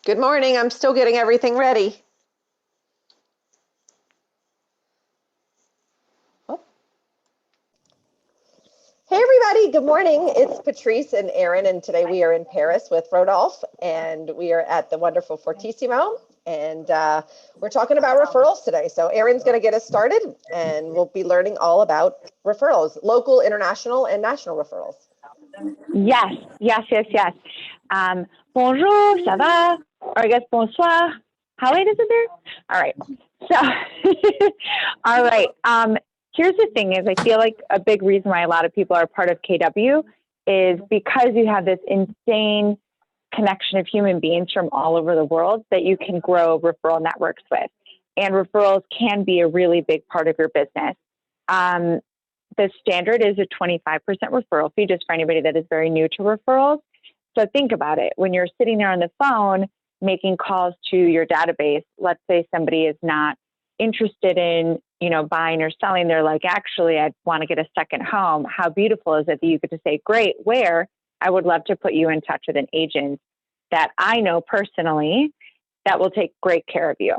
Good morning. I'm still getting everything ready. Oh. Hey, everybody. Good morning. It's Patrice and Erin, and today we are in Paris with Rodolphe, and we are at the wonderful Fortissimo, and we're talking about referrals today. So Erin's going to get us started, and we'll be learning all about referrals, local, international, and national referrals. Yes. Bonjour, ça va? Or I guess bonsoir. How late is it there? All right. So, all right. Here's the thing is I feel like a big reason why a lot of people are part of KW is because you have this insane connection of human beings from all over the world that you can grow referral networks with. And referrals can be a really big part of your business. The standard is a 25% referral fee, just for anybody that is very new to referrals. So think about it. When you're sitting there on the phone making calls to your database, let's say somebody is not interested in, buying or selling. They're like, actually, I want to get a second home. How beautiful is it that you get to say, great, where? I would love to put you in touch with an agent that I know personally that will take great care of you.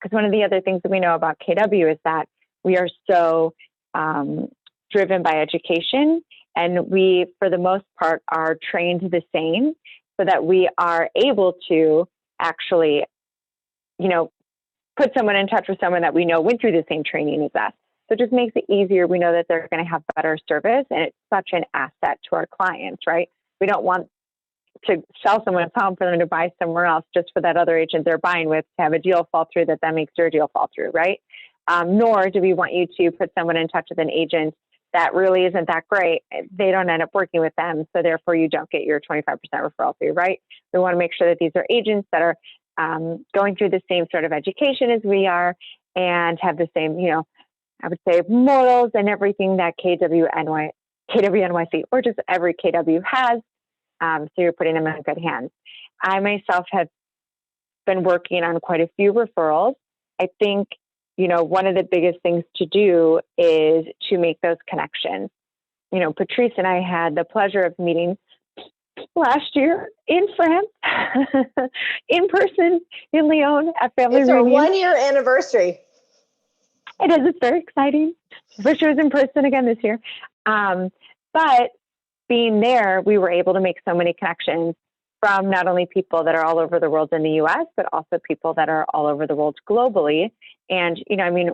Because one of the other things that we know about KW is that we are so driven by education, and we, for the most part, are trained the same so that we are able to actually, put someone in touch with someone that we know went through the same training as us. So it just makes it easier. We know that they're going to have better service, and it's such an asset to our clients, right? We don't want to sell someone a home for them to buy somewhere else just for that other agent they're buying with to have a deal fall through that makes your deal fall through, right? Nor do we want you to put someone in touch with an agent that really isn't that great. They don't end up working with them, so therefore you don't get your 25% referral fee, right? We want to make sure that these are agents that are going through the same sort of education as we are and have the same, I would say morals and everything that KWNYC or just every KW has. So you're putting them in good hands. I myself have been working on quite a few referrals. I think one of the biggest things to do is to make those connections. Patrice and I had the pleasure of meeting last year in France, in person in Lyon at family It's our reunion. 1-year anniversary. It is. It's very exciting. I wish it was in person again this year. But being there, we were able to make so many connections from not only people that are all over the world in the US, but also people that are all over the world globally. And,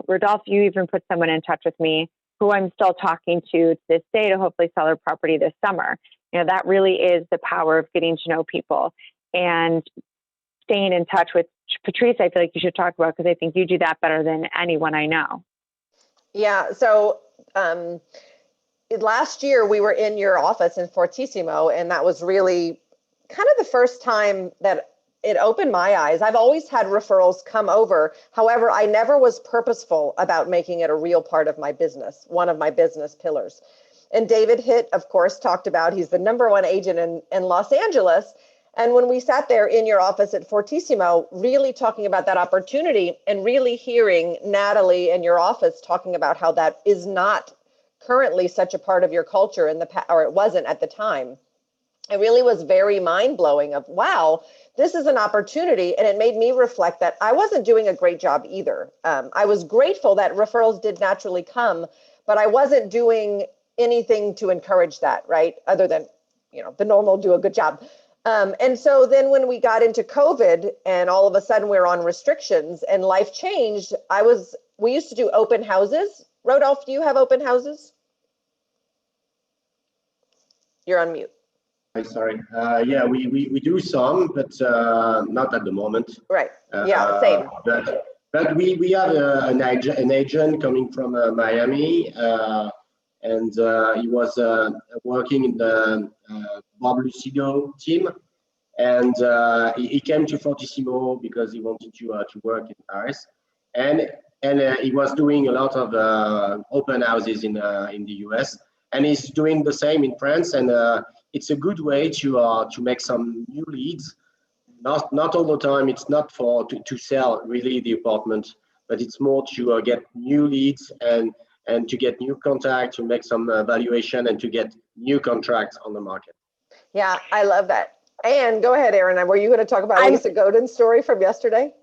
Rodolphe, you even put someone in touch with me who I'm still talking to this day to hopefully sell her property this summer. That really is the power of getting to know people and staying in touch with Patrice. I feel like you should talk about, because I think you do that better than anyone I know. Yeah. So last year we were in your office in Fortissimo, and that was really kind of the first time that it opened my eyes. I've always had referrals come over. However, I never was purposeful about making it a real part of my business, one of my business pillars. And David Hitt, of course, talked about, he's the #1 agent in Los Angeles. And when we sat there in your office at Fortissimo, really talking about that opportunity and really hearing Natalie in your office talking about how that is not currently such a part of your culture in the past, or it wasn't at the time. It really was very mind-blowing of, wow, this is an opportunity. And it made me reflect that I wasn't doing a great job either. I was grateful that referrals did naturally come, but I wasn't doing anything to encourage that, right? Other than, the normal do a good job. And so then when we got into COVID and all of a sudden we're on restrictions and life changed, we used to do open houses. Rodolphe, do you have open houses? You're on mute. Sorry. Yeah, we do some, but not at the moment. Right. Yeah, same. But we have an agent coming from Miami, and he was working in the Bob Lucido team, and he came to Fortissimo because he wanted to work in Paris, and he was doing a lot of open houses in the US, and he's doing the same in France, and it's a good way to make some new leads. Not all the time. It's not to sell really the apartment, but it's more to get new leads and to get new contacts, to make some valuation, and to get new contracts on the market. Yeah, I love that. And go ahead, Erin. Were you going to talk about Lisa Godin's story from yesterday?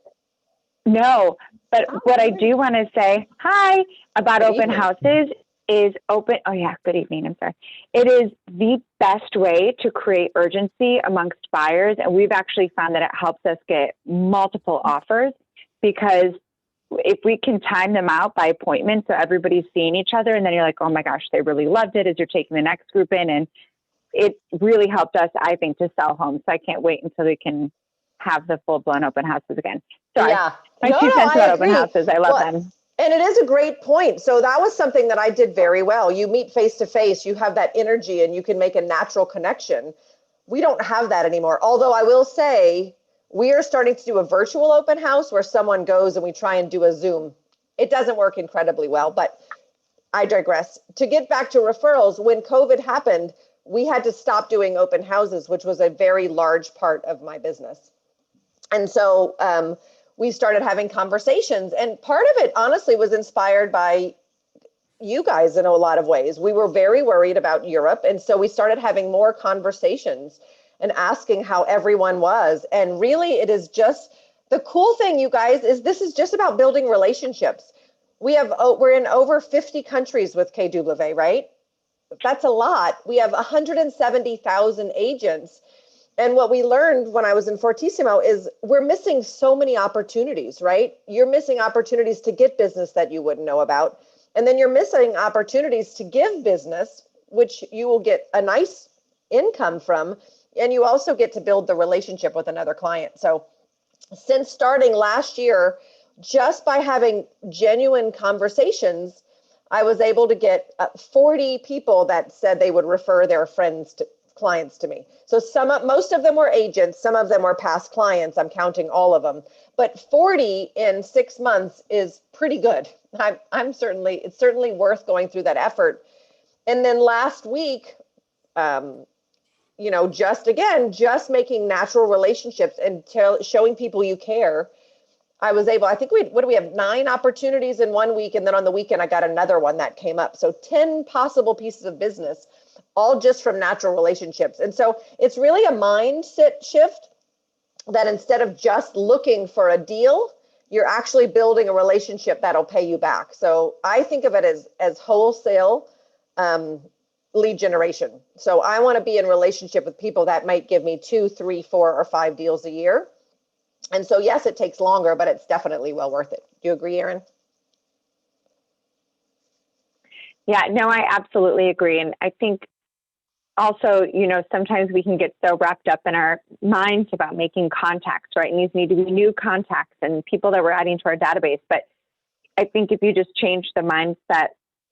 No, but what I do want to say, hi, about open houses is open. Oh yeah, good evening. I'm sorry. It is the best way to create urgency amongst buyers. And we've actually found that it helps us get multiple offers, because if we can time them out by appointment, so everybody's seeing each other, and then you're like, oh my gosh, they really loved it as you're taking the next group in. And it really helped us, I think, to sell homes. So I can't wait until we can have the full blown open houses again. Sorry. Yeah. My 2 cents about open houses. I love them. And it is a great point. So that was something that I did very well. You meet face to face, you have that energy, and you can make a natural connection. We don't have that anymore. Although I will say, we are starting to do a virtual open house where someone goes and we try and do a Zoom. It doesn't work incredibly well, but I digress. To get back to referrals, when COVID happened, we had to stop doing open houses, which was a very large part of my business. And so we started having conversations, and part of it honestly was inspired by you guys in a lot of ways. We were very worried about Europe, and so we started having more conversations and asking how everyone was. And really, it is just the cool thing, you guys, is this is just about building relationships. We're in over 50 countries with KW, right? That's a lot. We have 170,000 agents. And what we learned when I was in Fortissimo is we're missing so many opportunities, right? You're missing opportunities to get business that you wouldn't know about. And then you're missing opportunities to give business, which you will get a nice income from. And you also get to build the relationship with another client. So since starting last year, just by having genuine conversations, I was able to get 40 people that said they would refer their clients to me. So most of them were agents, some of them were past clients. I'm counting all of them, but 40 in 6 months is pretty good. It's certainly worth going through that effort. And then last week, just making natural relationships and showing people you care. I was able, I think we have 9 opportunities in 1 week. And then on the weekend, I got another one that came up. So 10 possible pieces of business, all just from natural relationships. And so it's really a mindset shift that instead of just looking for a deal, you're actually building a relationship that'll pay you back. So I think of it as wholesale lead generation. So I want to be in relationship with people that might give me 2, 3, 4, or 5 deals a year. And so, yes, it takes longer, but it's definitely well worth it. Do you agree, Erin? Yeah, no, I absolutely agree. And I think also, sometimes we can get so wrapped up in our minds about making contacts, right? And these need to be new contacts and people that we're adding to our database. But I think if you just change the mindset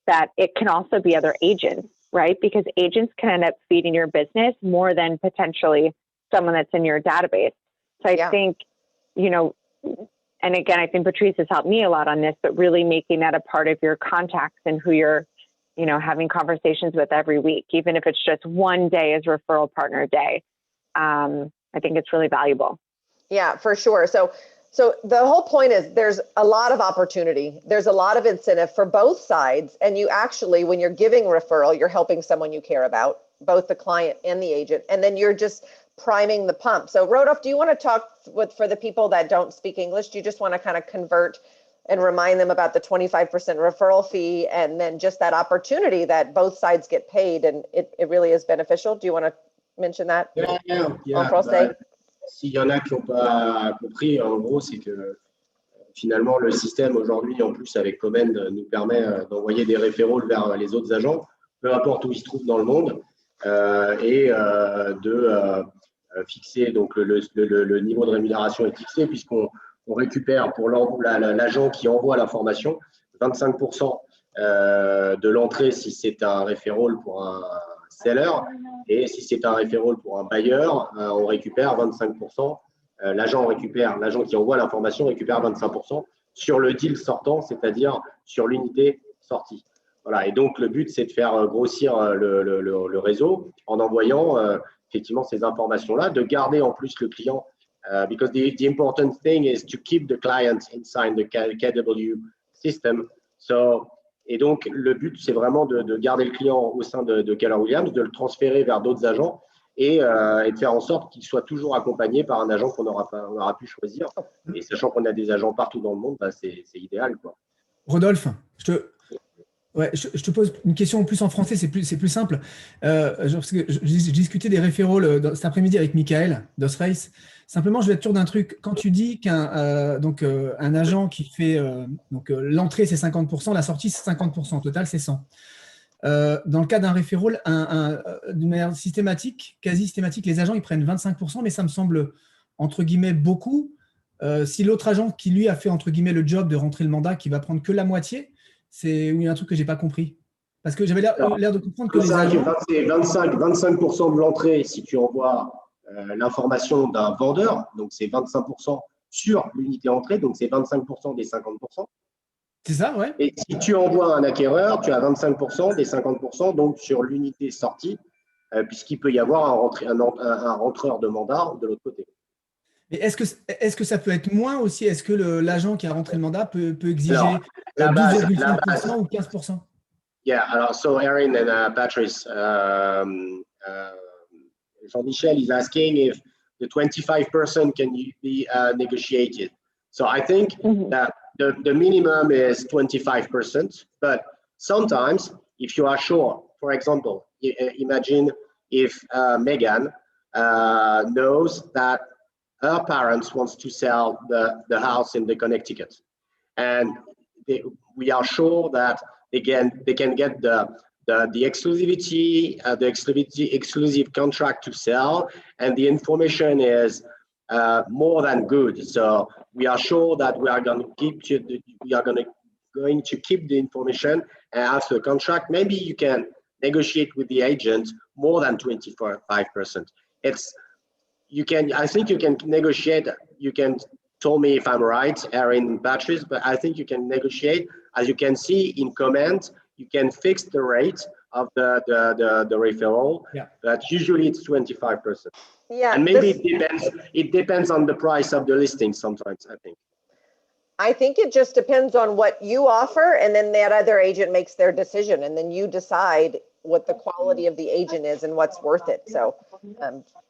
that it can also be other agents, right? Because agents can end up feeding your business more than potentially someone that's in your database. So I think, and again, I think Patrice has helped me a lot on this, but really making that a part of your contacts and who you're, having conversations with every week, even if it's just one day as referral partner day. I think it's really valuable. Yeah, for sure. So the whole point is there's a lot of opportunity. There's a lot of incentive for both sides. And you actually, when you're giving referral, you're helping someone you care about, both the client and the agent. And then you're just priming the pump. So Rodolphe, do you want to talk for the people that don't speak English? Do you just want to kind of convert and remind them about the 25% referral fee and then just that opportunity that both sides get paid and it really is beneficial? Do you want to mention that? Yeah. En français? S'il y en a qui n'ont pas compris, en gros, c'est que finalement, le système aujourd'hui, en plus avec Comment, nous permet d'envoyer des référals vers les autres agents, peu importe où ils se trouvent dans le monde, et de fixer, donc le niveau de rémunération est fixé puisqu'on récupère pour l'agent qui envoie l'information 25% de l'entrée si c'est un referral pour un seller, et si c'est un referral pour un buyer, on récupère 25%. L'agent qui envoie l'information récupère 25% sur le deal sortant, c'est-à-dire sur l'unité sortie. Voilà, et donc le but, c'est de faire grossir le réseau en envoyant effectivement ces informations-là, de garder en plus le client, because the important thing is to keep the client inside the KW system. Et donc, le but, c'est vraiment de garder le client au sein de Keller Williams, de le transférer vers d'autres agents et de faire en sorte qu'ils soient toujours accompagnés par un agent qu'on aura pu choisir. Et sachant qu'on a des agents partout dans le monde, bah, c'est idéal, quoi. Rodolphe, je te pose une question en plus en français, c'est plus simple. Parce que je discutais des referrals cet après-midi avec Michael d'Osrace. Simplement, je vais être sûr d'un truc. Quand tu dis un agent qui fait l'entrée, c'est 50%, la sortie, c'est 50%, au total, c'est 100. Dans le cas d'un referral, d'une manière systématique, quasi systématique, les agents, ils prennent 25%, mais ça me semble, entre guillemets, beaucoup. Si l'autre agent qui, lui, a fait, entre guillemets, le job de rentrer le mandat, qui va prendre que la moitié, il y a un truc que je n'ai pas compris. Parce que j'avais l'air de comprendre que les agents… 25% de l'entrée si tu envoies l'information d'un vendeur, donc c'est 25% sur l'unité entrée, donc c'est 25% des 50%. C'est ça, ouais. Et si tu envoies un acquéreur, tu as 25% des 50%, donc sur l'unité sortie, puisqu'il peut y avoir un rentreur de mandat de l'autre côté. Mais est-ce que ça peut être moins aussi? Est-ce que l'agent qui a rentré le mandat peut exiger 12,5% ou 15%? Yeah, alors, so Erin and Patrice, Jean-Michel is asking if the 25% can be negotiated. So I think that the minimum is 25%, but sometimes if you are sure, for example, imagine if Megan knows that her parents wants to sell the house in the Connecticut, and we are sure that they can get the exclusivity, exclusive contract to sell, and the information is more than good. So we are sure that we are going to keep the information and after the contract. Maybe you can negotiate with the agent more than 25%. I think you can negotiate. You can tell me if I'm right, Erin, Patrice, but I think you can negotiate. As you can see in comment, you can fix the rate of the referral. Yeah. But usually it's 25%. Yeah. And maybe it depends on the price of the listing sometimes, I think. I think it just depends on what you offer, and then that other agent makes their decision, and then you decide what the quality of the agent is and what's worth it. So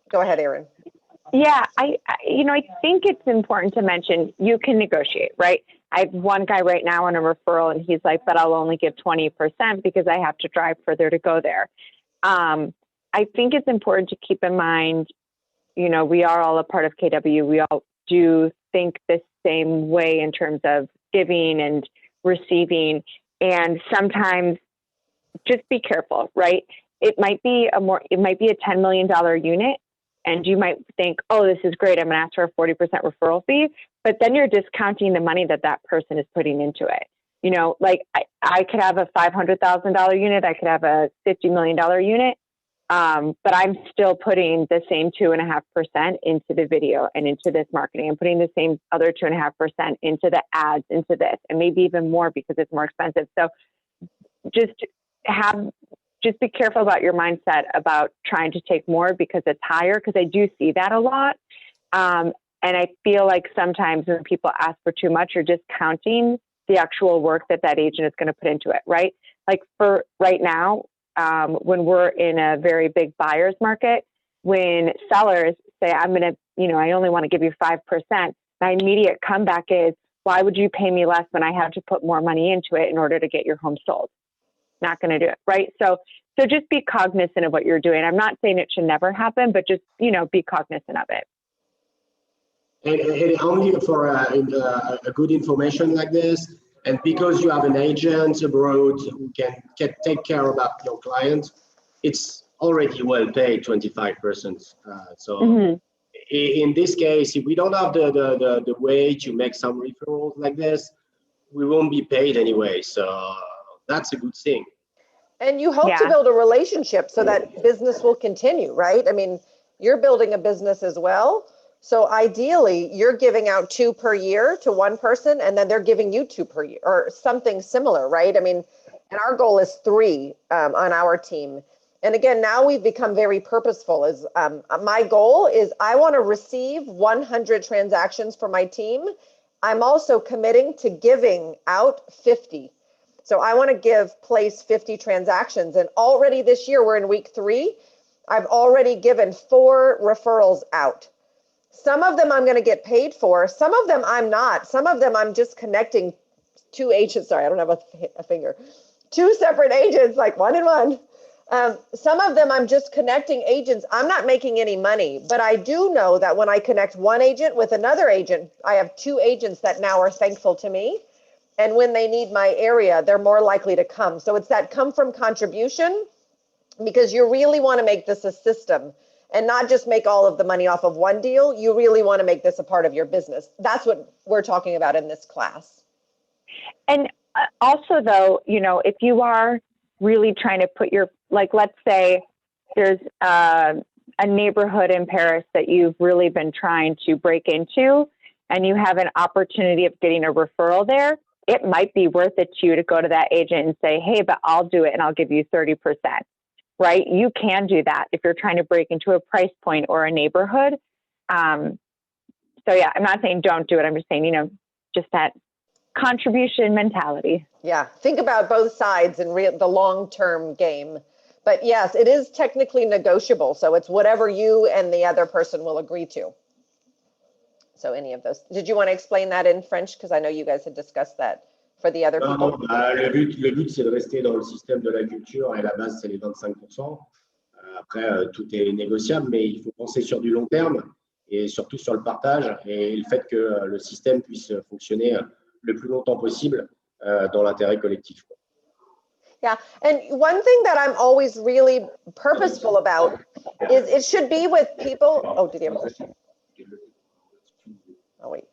go ahead, Erin. Yeah, I think it's important to mention you can negotiate, right? I have one guy right now on a referral, and he's like, but I'll only give 20% because I have to drive further to go there. I think it's important to keep in mind, we are all a part of KW. We all do think the same way in terms of giving and receiving. And sometimes just be careful, right? It might be a $10 million unit. And you might think, oh, this is great. I'm going to ask for a 40% referral fee. But then you're discounting the money that person is putting into it. Like I could have a $500,000 unit. I could have a $50 million unit. But I'm still putting the same 2.5% into the video and into this marketing. I'm putting the same other 2.5% into the ads, into this, and maybe even more because it's more expensive. So just be careful about your mindset about trying to take more because it's higher, because I do see that a lot. And I feel like sometimes when people ask for too much, you're discounting the actual work that agent is going to put into it, right? Like for right now, when we're in a very big buyer's market, when sellers say, I only want to give you 5%, my immediate comeback is, why would you pay me less when I have to put more money into it in order to get your home sold? Not going to do it, right? So just be cognizant of what you're doing. I'm not saying it should never happen, but just, be cognizant of it. And only for a good information like this, and because you have an agent abroad who can take care about your client, it's already well paid, 25%. In this case, if we don't have the way to make some referrals like this, we won't be paid anyway. So that's a good thing. And you hope to build a relationship so that business will continue, right? I mean, you're building a business as well. So ideally, you're giving out 2 per year to one person, and then they're giving you 2 per year or something similar, right? I mean, and our goal is 3 on our team. And again, now we've become very purposeful. My goal is I want to receive 100 transactions for my team. I'm also committing to giving out 50. So I want to place 50 transactions. And already this year, we're in week 3. I've already given 4 referrals out. Some of them I'm going to get paid for. Some of them I'm not. Some of them I'm just connecting 2 agents. Sorry, I don't have a finger. 2 separate agents, like 1 and 1. Some of them I'm just connecting agents. I'm not making any money, but I do know that when I connect 1 agent with another agent, I have 2 agents that now are thankful to me. And when they need my area, they're more likely to come. So it's that come from contribution, because you really want to make this a system and not just make all of the money off of one deal. You really want to make this a part of your business. That's what we're talking about in this class. And also, though, you know, if you are really trying to put your, like, let's say there's a neighborhood in Paris that you've really been trying to break into, and you have an opportunity of getting a referral there, it might be worth it to you to go to that agent and say, hey, but I'll do it and I'll give you 30%, right? You can do that if you're trying to break into a price point or a neighborhood. So yeah, I'm not saying don't do it. I'm just saying, you know, just that contribution mentality. Yeah, think about both sides and the long-term game. But yes, it is technically negotiable. So it's whatever you and the other person will agree to. So any of those. Did you want to explain that in French? Because I know you guys had discussed that for the other people. Non, le but c'est de rester dans le système de la culture et la base, c'est les 25%. Après, tout est négociable, mais il faut penser sur du long terme et surtout sur le partage et le fait que le système puisse fonctionner le plus longtemps possible dans l'intérêt collectif. Yeah, and one thing that I'm always really purposeful about is it should be with people. Oh, did you have a question? Oh, wait.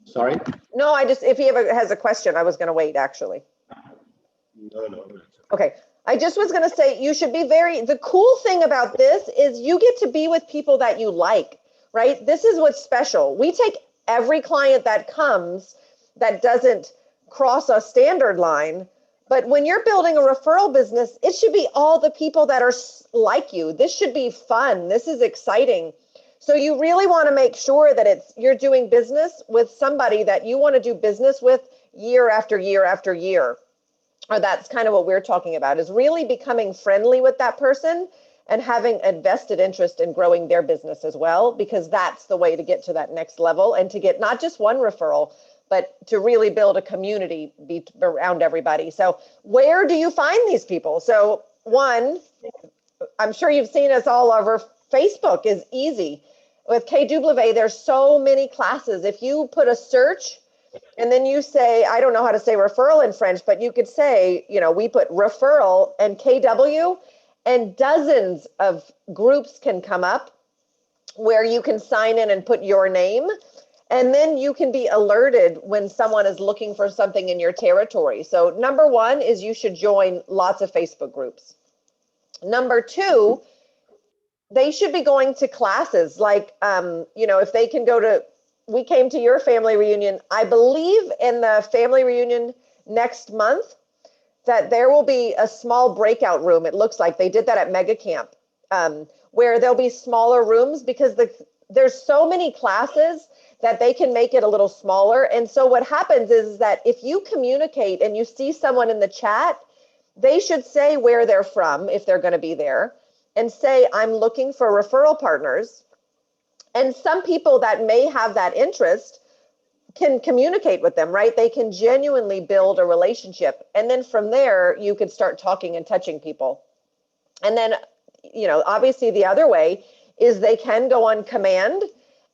Sorry? No, if he has a question, I was going to wait, actually. No. Okay. I just was going to say, you should be the cool thing about this is you get to be with people that you like, right? This is what's special. We take every client that comes that doesn't cross a standard line. But when you're building a referral business, it should be all the people that are like you. This should be fun. This is exciting. So you really want to make sure that you're doing business with somebody that you want to do business with year after year after year. Or that's kind of what we're talking about, is really becoming friendly with that person and having a vested interest in growing their business as well, because that's the way to get to that next level and to get not just one referral, but to really build a community around everybody. So where do you find these people? So one, I'm sure you've seen us all over Facebook is easy. With KW, there's so many classes. If you put a search and then you say, I don't know how to say referral in French, but you could say, you know, we put referral and KW, and dozens of groups can come up where you can sign in and put your name. And then you can be alerted when someone is looking for something in your territory. So number 1 is you should join lots of Facebook groups. Number 2, they should be going to classes like, you know, if they can we came to your family reunion, I believe in the family reunion next month, that there will be a small breakout room. It looks like they did that at Mega Camp, where there'll be smaller rooms because there's so many classes that they can make it a little smaller. And so what happens is that if you communicate and you see someone in the chat, they should say where they're from if they're going to be there, and say, I'm looking for referral partners. And some people that may have that interest can communicate with them, right? They can genuinely build a relationship. And then from there, you could start talking and touching people. And then, you know, obviously the other way is they can go on command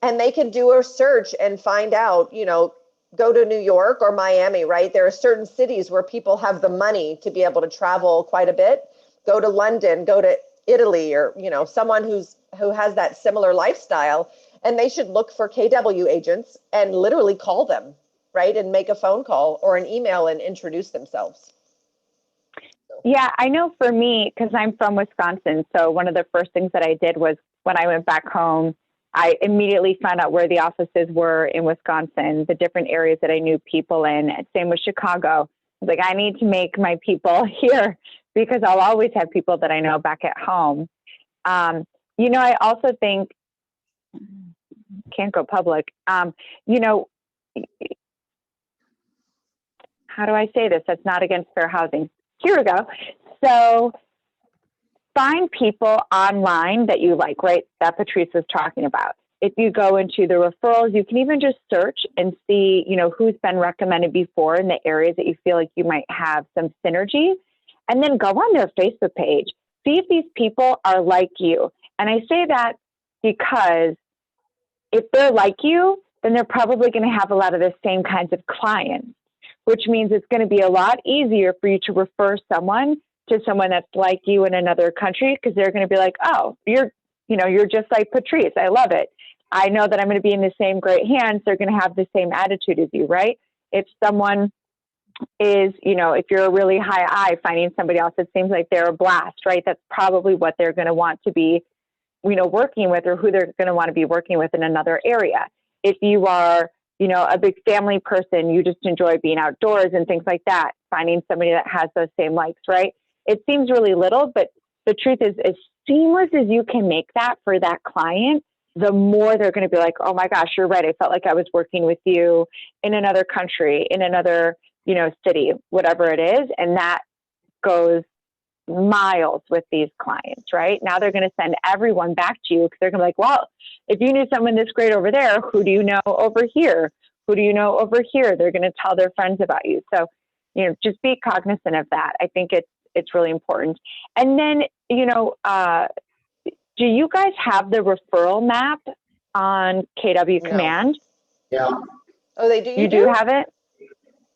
and they can do a search and find out, you know, go to New York or Miami, right? There are certain cities where people have the money to be able to travel quite a bit. Go to London, go to Italy, or, you know, someone who has that similar lifestyle, and they should look for KW agents and literally call them, right? And make a phone call or an email and introduce themselves. Yeah, I know for me, because I'm from Wisconsin, so one of the first things that I did was when I went back home, I immediately found out where the offices were in Wisconsin, the different areas that I knew people in. Same with Chicago. I was like, I need to make my people here because I'll always have people that I know back at home. You know, I also think, can't go public, you know, how do I say this? That's not against fair housing. Here we go. So find people online that you like, right? That Patrice was talking about. If you go into the referrals, you can even just search and see, who's been recommended before in the areas that you feel like you might have some synergy, and then go on their Facebook page. See if these people are like you. And I say that because if they're like you, then they're probably going to have a lot of the same kinds of clients, which means it's going to be a lot easier for you to refer someone to someone that's like you in another country, because they're going to be like, oh, you're just like Patrice. I love it. I know that I'm going to be in the same great hands. They're going to have the same attitude as you, right? If someone is, if you're a really high I, finding somebody else that seems like they're a blast, right? That's probably what they're going to want to be, working with, or who they're going to want to be working with in another area. If you are, a big family person, you just enjoy being outdoors and things like that, finding somebody that has those same likes, right? It seems really little, but the truth is, as seamless as you can make that for that client, the more they're going to be like, oh my gosh, you're right. I felt like I was working with you in another country, in another, city, whatever it is. And that goes miles with these clients, right? Now they're going to send everyone back to you, because they're going to be like, well, if you knew someone this great over there, who do you know over here? Who do you know over here? They're going to tell their friends about you. So, just be cognizant of that. I think it's really important. And then, do you guys have the referral map on KW No. Command? Yeah. Oh, they do? You do have it?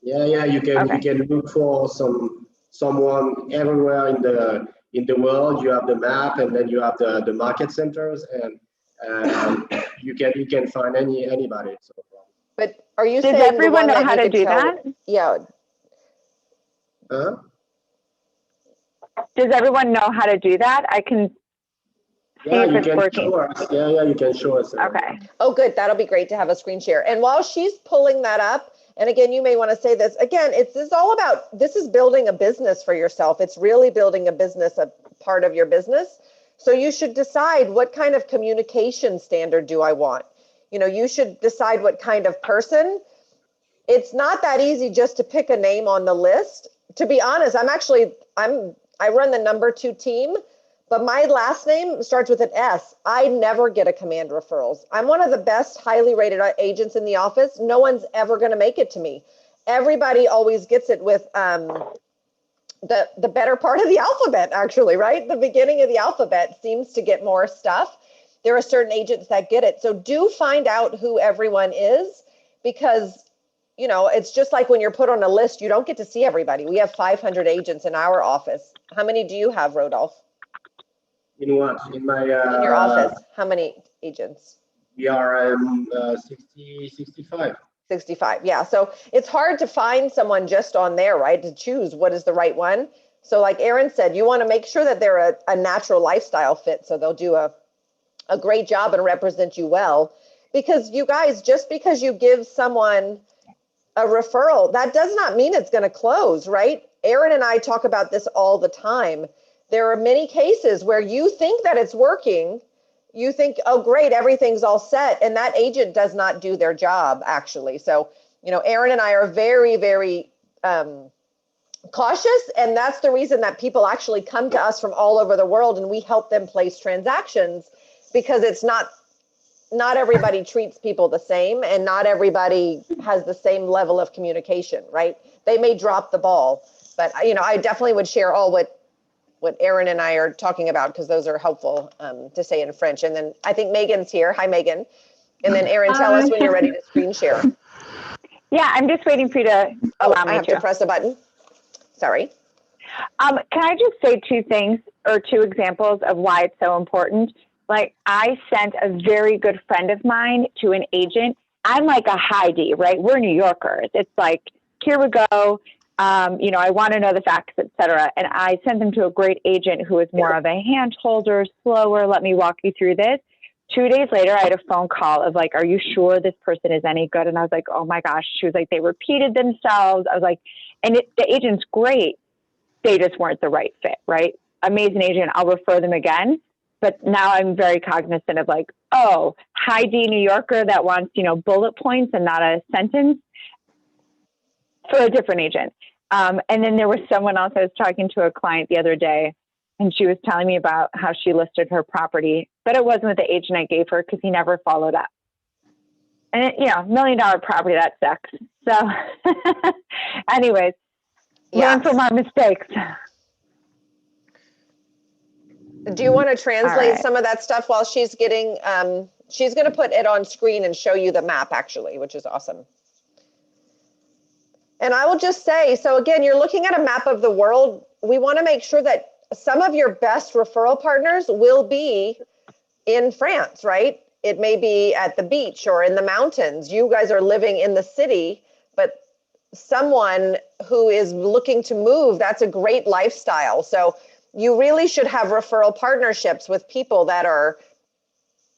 Yeah. You can look for someone everywhere in the world. You have the map, and then you have the market centers, and you can find anybody. So. But are you Does saying everyone know how to do tell, that? Yeah. Huh? Does everyone know how to do that? I can see Yeah, if you it's can working. show us. Yeah, you can show us. Okay. Oh, good. That'll be great to have a screen share. And while she's pulling that up, and again, you may want to say this again, this is building a business for yourself. It's really building a business, a part of your business. So you should decide, what kind of communication standard do I want? You should decide what kind of person. It's not that easy just to pick a name on the list. To be honest, I run the number 2 team, but my last name starts with an S. I never get a command referrals. I'm one of the best highly rated agents in the office. No one's ever going to make it to me. Everybody always gets it with the better part of the alphabet, actually, right? The beginning of the alphabet seems to get more stuff. There are certain agents that get it. So do find out who everyone is, because it's just like when you're put on a list, you don't get to see everybody. We have 500 agents in our office. How many do you have, Rodolphe? In what? In my In your office, how many agents? We are 65. 65. Yeah. So it's hard to find someone just on there, right? To choose what is the right one. So like Erin said, you want to make sure that they're a natural lifestyle fit. So they'll do a great job and represent you well. Because you guys, just because you give someone a referral, that does not mean it's going to close, right? Erin and I talk about this all the time. There are many cases where you think that it's working. You think, oh, great, everything's all set. And that agent does not do their job, actually. So, Erin and I are very, very cautious. And that's the reason that people actually come to us from all over the world, and we help them place transactions, because it's not everybody treats people the same, and not everybody has the same level of communication, right? They may drop the ball, but I definitely would share all what Erin and I are talking about, because those are helpful to say in French. And then I think Megan's here. Hi, Megan. And then Erin, tell us when you're ready to screen share. Yeah, I'm just waiting for you to allow me I have to press a button. Sorry. Can I just say 2 things, or 2 examples of why it's so important? Like, I sent a very good friend of mine to an agent. I'm like a Heidi, right? We're New Yorkers. It's like, here we go. I want to know the facts, et cetera. And I sent them to a great agent who was more of a hand holder, slower. Let me walk you through this. 2 days later, I had a phone call of like, are you sure this person is any good? And I was like, oh my gosh. She was like, they repeated themselves. I was like, the agent's great. They just weren't the right fit, right? Amazing agent. I'll refer them again. But now I'm very cognizant of like, oh, Heidi, New Yorker that wants, bullet points and not a sentence, for a different agent. And then there was someone else. I was talking to a client the other day, and she was telling me about how she listed her property, but it wasn't with the agent I gave her because he never followed up. And $1 million property, that sucks. So anyways, learn from our mistakes. Do you want to translate some of that stuff while she's getting, she's going to put it on screen and show you the map actually, which is awesome. And I will just say, so again, you're looking at a map of the world. We want to make sure that some of your best referral partners will be in France, right? It may be at the beach or in the mountains. You guys are living in the city, but someone who is looking to move, that's a great lifestyle. So you really should have referral partnerships with people that are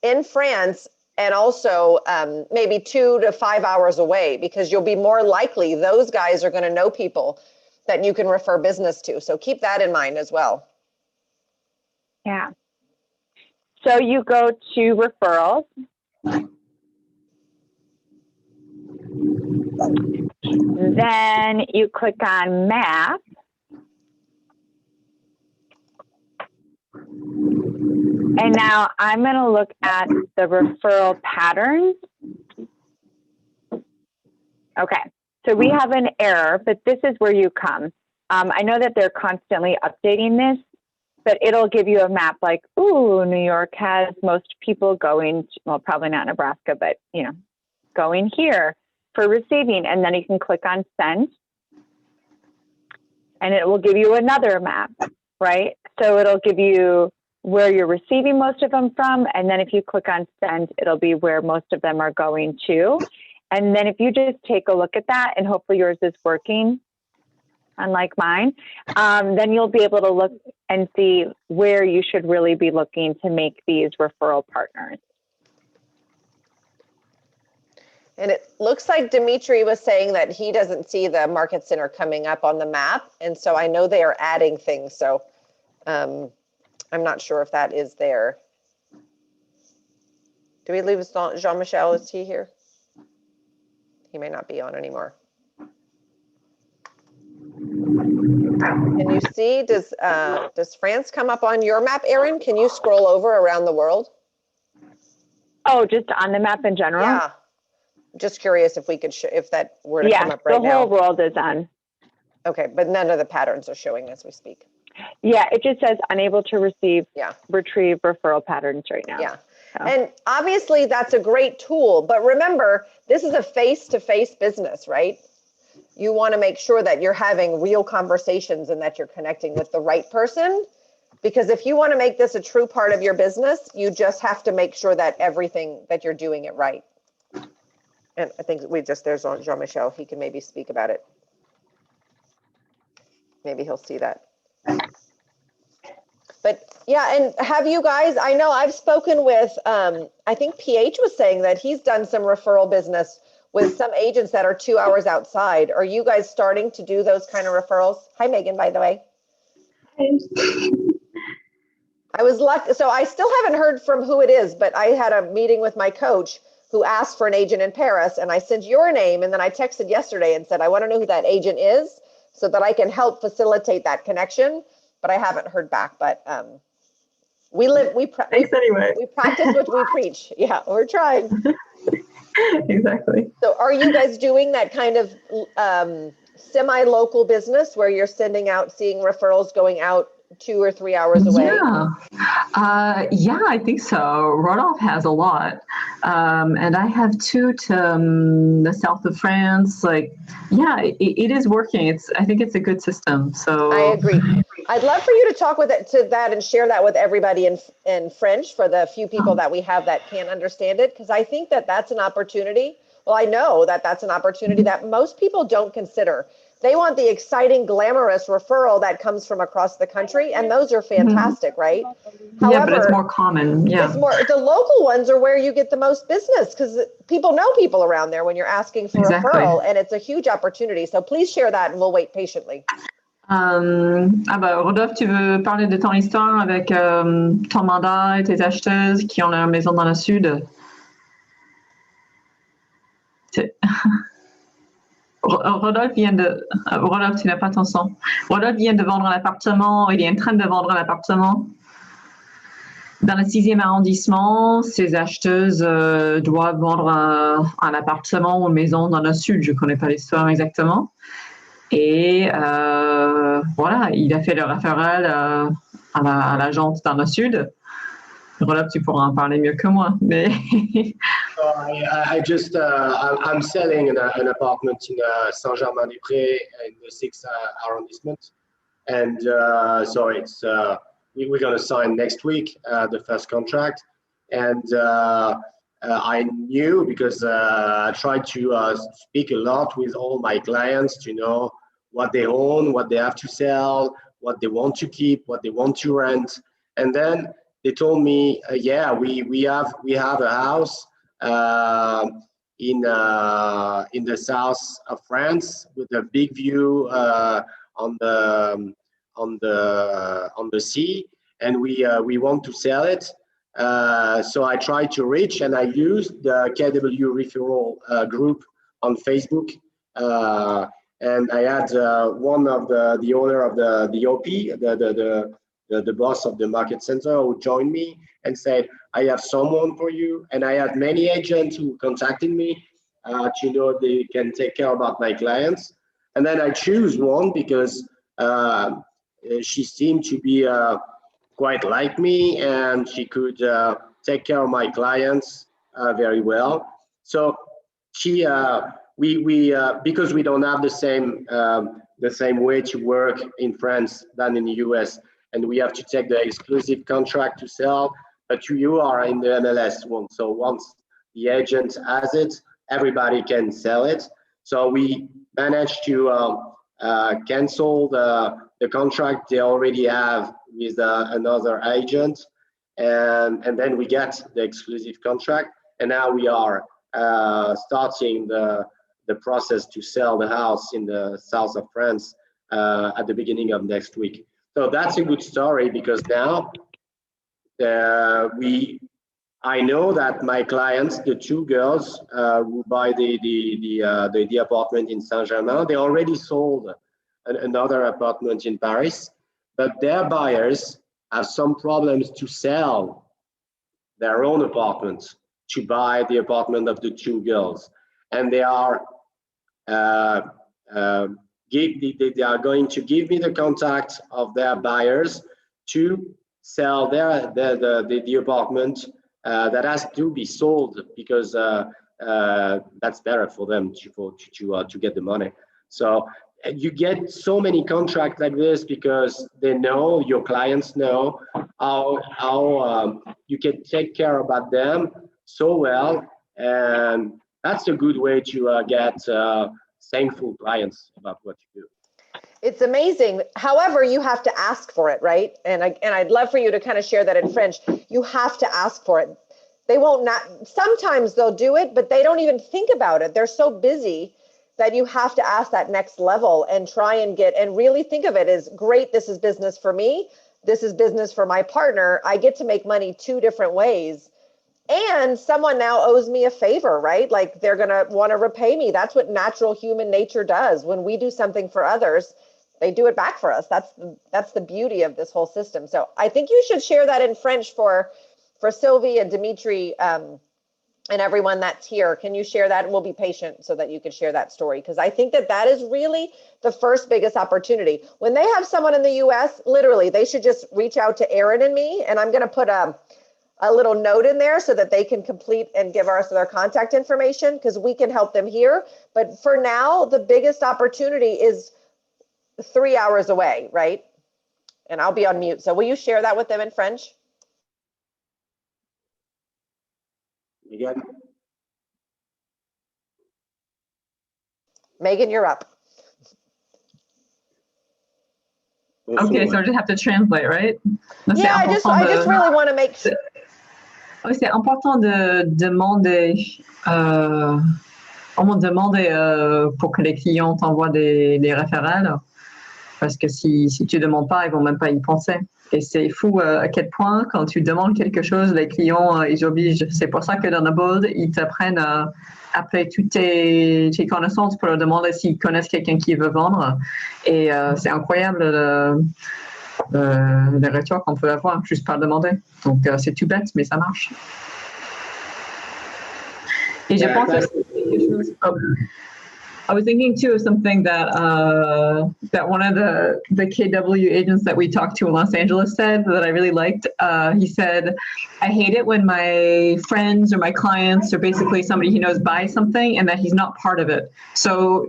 in France and also maybe 2 to 5 hours away, because you'll be more likely those guys are going to know people that you can refer business to. So keep that in mind as well. Yeah. So you go to referrals. Then you click on map. And now I'm going to look at the referral patterns. Okay, so we have an error, but this is where you come. I know that they're constantly updating this, but it'll give you a map like, ooh, New York has most people going, well, probably not Nebraska, but, going here for receiving. And then you can click on send. And it will give you another map, right? So it'll give you where you're receiving most of them from. And then if you click on send, it'll be where most of them are going to. And then if you just take a look at that, and hopefully yours is working, unlike mine, then you'll be able to look and see where you should really be looking to make these referral partners. And it looks like Dimitri was saying that he doesn't see the Market Center coming up on the map. And so I know they are adding things. So I'm not sure if that is there. Do we leave Jean-Michel? Is he here? He may not be on anymore. Can you see, does France come up on your map, Erin? Can you scroll over around the world? Oh, just on the map in general? Yeah. Just curious if we could, if that were to come up right now. The whole world is on. Okay, but none of the patterns are showing as we speak. Yeah, it just says unable to retrieve referral patterns right now. Yeah. So. And obviously that's a great tool, but remember, this is a face-to-face business, right? You want to make sure that you're having real conversations and that you're connecting with the right person, because if you want to make this a true part of your business, you just have to make sure that everything that you're doing it right. And I think there's Jean-Michel, he can maybe speak about it. Maybe he'll see that. But yeah, and have you guys, I know I've spoken with, I think PH was saying that he's done some referral business with some agents that are 2 hours outside. Are you guys starting to do those kind of referrals? Hi, Megan, by the way. Hi. I was lucky, so I still haven't heard from who it is, but I had a meeting with my coach who asked for an agent in Paris, and I sent your name, and then I texted yesterday and said, I want to know who that agent is so that I can help facilitate that connection, but I haven't heard back. But Thanks anyway. We practice what we preach. Yeah, we're trying. Exactly. So are you guys doing that kind of semi-local business where you're sending out, seeing referrals going out 2 or 3 hours away? Yeah, I think so. Rodolphe has a lot. And I have 2 to the south of France. Like, yeah, it is working. I think it's a good system. So I agree. I'd love for you to talk to that and share that with everybody in French for the few people that we have that can't understand it, because I think that that's an opportunity. Well, I know that that's an opportunity that most people don't consider. They want the exciting, glamorous referral that comes from across the country, and those are fantastic, right? However, yeah, but it's more common. Yeah, the local ones are where you get the most business, because people know people around there when you're asking for referral, and it's a huge opportunity. So please share that, and we'll wait patiently. Rodolphe, tu veux parler de ton histoire avec ton mandat et tes acheteuses qui ont leur maison dans le sud? Rodolphe, tu n'as pas ton son. Rodolphe vient de vendre un appartement, il est en train de vendre un appartement. Dans le 6e arrondissement, ces acheteuses doivent vendre un appartement ou une maison dans le sud. Je ne connais pas l'histoire exactement. Et voilà, il a fait le référent à l'agence dans le sud. Rodolphe, tu pourras en parler mieux que moi. Mais I just I'm selling an apartment in Saint-Germain-des-Prés in the 6th arrondissement, and so it's we're going to sign next week the first contract, and I knew because I tried to speak a lot with all my clients to know what they own, what they have to sell, what they want to keep, what they want to rent, and then they told me, yeah, we have a house in the south of France with a big view on the sea, and we want to sell it. So I tried to reach, and I used the KW referral group on Facebook, and I had one of the owner of the OP, the boss of the market center, who joined me and said, I have someone for you. And I had many agents who contacted me to know they can take care about my clients. And then I choose one because she seemed to be quite like me, and she could take care of my clients very well. So she, we because we don't have the same way to work in France than in the US, and we have to take the exclusive contract to sell, but you are in the MLS one. So once the agent has it, everybody can sell it. So we managed to cancel the contract they already have with another agent, and then we get the exclusive contract, and now we are starting the process to sell the house in the south of France at the beginning of next week. So that's a good story, because now I know that my clients, the two girls who buy the apartment in Saint-Germain, they already sold another apartment in Paris, but their buyers have some problems to sell their own apartments to buy the apartment of the two girls, and they are they are going to give me the contact of their buyers to sell the apartment that has to be sold, because that's better for them to get the money. So you get so many contracts like this because they know, your clients know how you can take care about them so well, and that's a good way to get thankful clients about what you do. It's amazing. However, you have to ask for it, right? And I'd love for you to kind of share that in French. You have to ask for it. They won't sometimes they'll do it, but they don't even think about it. They're so busy that you have to ask that next level and try and really think of it as, great, this is business for me. This is business for my partner. I get to make money two different ways. And someone now owes me a favor, right? Like, they're going to want to repay me. That's what natural human nature does. When we do something for others, they do it back for us. That's the beauty of this whole system. So I think you should share that in French for Sylvie and Dimitri and everyone that's here. Can you share that? And we'll be patient so that you can share that story, because I think that is really the first biggest opportunity. When they have someone in the US, literally, they should just reach out to Erin and me, and I'm going to put a little note in there so that they can complete and give us their contact information, because we can help them here. But for now, the biggest opportunity is 3 hours away, right? And I'll be on mute. So will you share that with them in French? Again. Megan, you're up. Okay, so I just have to translate, right? Yeah, I just really want to make sure. C'est important de demander, on demande pour que les clients t'envoient des référents, parce que si tu demandes pas, ils vont même pas y penser. Et c'est fou à quel point, quand tu demandes quelque chose, les clients, ils obligent. C'est pour ça que dans le board, ils t'apprennent à appeler toutes tes connaissances pour leur demander s'ils connaissent quelqu'un qui veut vendre. Et c'est incroyable les retours qu'on peut avoir juste par demander. Donc, c'est tout bête, mais ça marche. Et je pense aussi, I was thinking too of something that that one of the KW agents that we talked to in Los Angeles said that I really liked. He said, "I hate it when my friends or my clients or basically somebody he knows buys something and that he's not part of it." So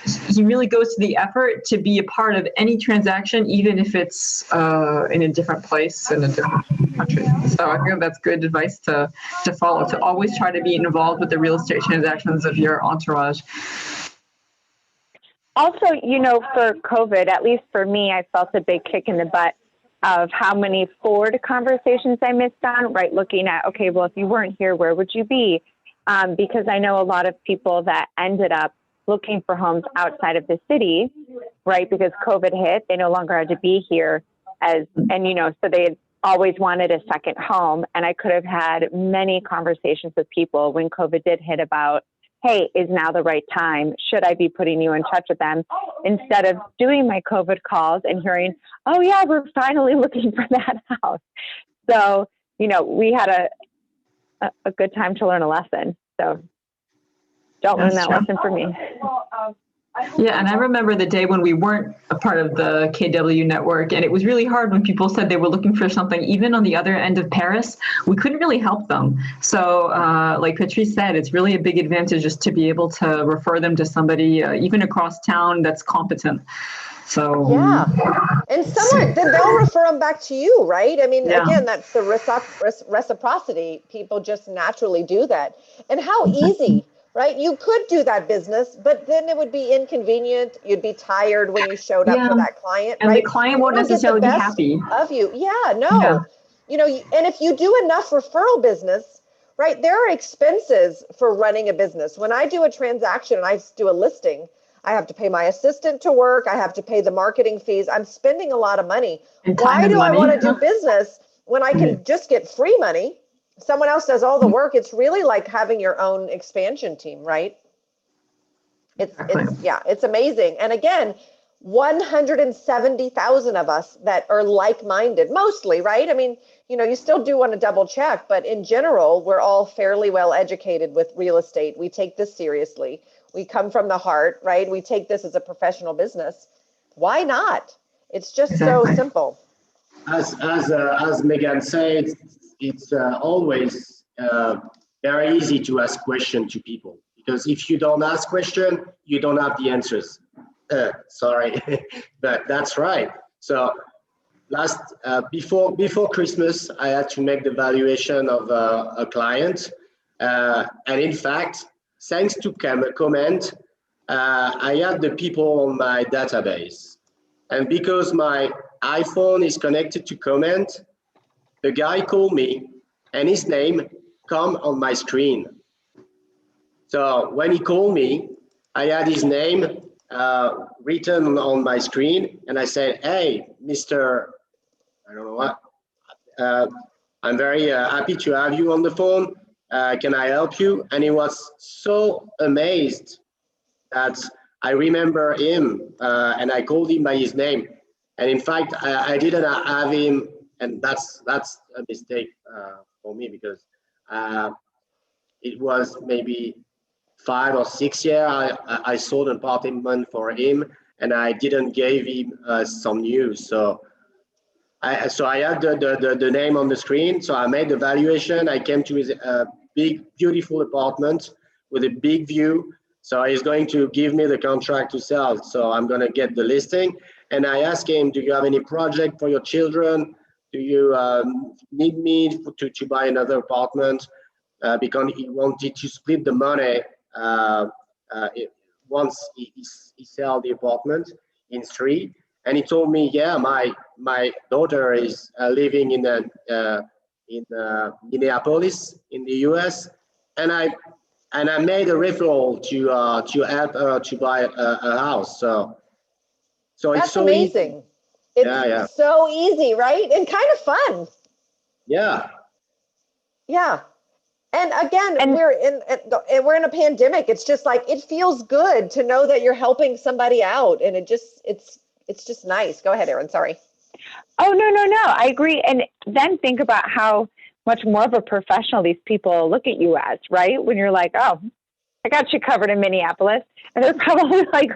he really goes to the effort to be a part of any transaction, even if it's in a different place in a different country. So I think that's good advice to follow, to always try to be involved with the real estate transactions of your entourage. Also, you know, for COVID, at least for me, I felt a big kick in the butt of how many forward conversations I missed on, right? Looking at, okay, well, if you weren't here, where would you be? Because I know a lot of people that ended up looking for homes outside of the city, right? Because COVID hit, they no longer had to be here and, you know, so they had always wanted a second home. And I could have had many conversations with people when COVID did hit about, hey, is now the right time? Should I be putting you in touch with them? Instead of doing my COVID calls and hearing, oh yeah, we're finally looking for that house. So, you know, we had a good time to learn a lesson. So don't learn that lesson for me. Yeah, and I remember the day when we weren't a part of the KW network, and it was really hard when people said they were looking for something, even on the other end of Paris. We couldn't really help them. So like Patrice said, it's really a big advantage just to be able to refer them to somebody, even across town, that's competent. So yeah, and someone then they'll refer them back to you, right? I mean, Yeah. again, that's the reciprocity. People just naturally do that. And how easy, right? You could do that business, but then it would be inconvenient. You'd be tired when you showed up Yeah. for that client, And right? the client won't They don't get the necessarily be best happy. of you. Yeah, no. Yeah. You know, and if you do enough referral business, right, there are expenses for running a business. When I do a transaction and I do a listing, I have to pay my assistant to work. I have to pay the marketing fees. I'm spending a lot of money. And Why time do is I money. want to do business when I can just get free money? Someone else does all the work. It's really like having your own expansion team, right? It's amazing. And again, 170,000 of us that are like-minded, mostly, right? I mean, you know, you still do want to double check, but in general, we're all fairly well educated with real estate. We take this seriously. We come from the heart, right? We take this as a professional business. Why not? It's just so simple. As Megan said, it's always very easy to ask questions to people, because if you don't ask questions, you don't have the answers. Sorry, but that's right. So before Christmas, I had to make the valuation of a client, and in fact, thanks to comment, I had the people on my database, and because my iPhone is connected to comment, the guy called me, and his name come on my screen. So when he called me, I had his name written on my screen, and I said, "Hey, Mr. I don't know what. I'm very happy to have you on the phone. Can I help you?" And he was so amazed that I remember him, and I called him by his name. And in fact, I didn't have him, and that's a mistake for me, because it was maybe 5 or 6 years I sold an apartment for him, and I didn't give him some news. So I had the name on the screen. So I made the valuation. I came to his big, beautiful apartment with a big view. So he's going to give me the contract to sell. So I'm going to get the listing. And I asked him, do you have any project for your children? Do you need me to buy another apartment? Because he wanted to split the money once he sell the apartment in 3. And he told me, yeah, my daughter is living in Minneapolis in the US, and I made a referral to help her to buy a house. So That's it's so amazing. easy. It's so easy, right? And kind of fun. Yeah. Yeah. And again, we're in a pandemic. It's just like, it feels good to know that you're helping somebody out. And it's just nice. Go ahead, Erin. Sorry. Oh, no. I agree. And then think about how much more of a professional these people look at you as, right? When you're like, oh, I got you covered in Minneapolis. And they're probably like,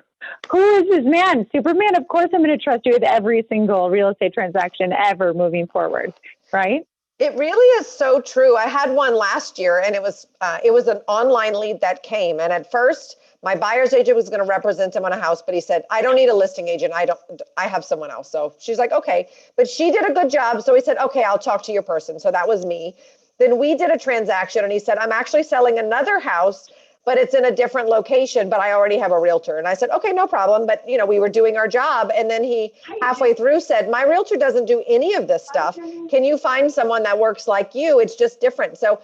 who is this man? Superman? Of course I'm going to trust you with every single real estate transaction ever moving forward, right? It really is so true. I had one last year, and it was an online lead that came. And at first, my buyer's agent was going to represent him on a house, but he said, I don't need a listing agent. I have someone else. So she's like, okay, but she did a good job. So he said, okay, I'll talk to your person. So that was me. Then we did a transaction, and he said, I'm actually selling another house, but it's in a different location, but I already have a realtor. And I said, okay, no problem. But we were doing our job. And then he halfway through said, my realtor doesn't do any of this stuff. Can you find someone that works like you? It's just different. So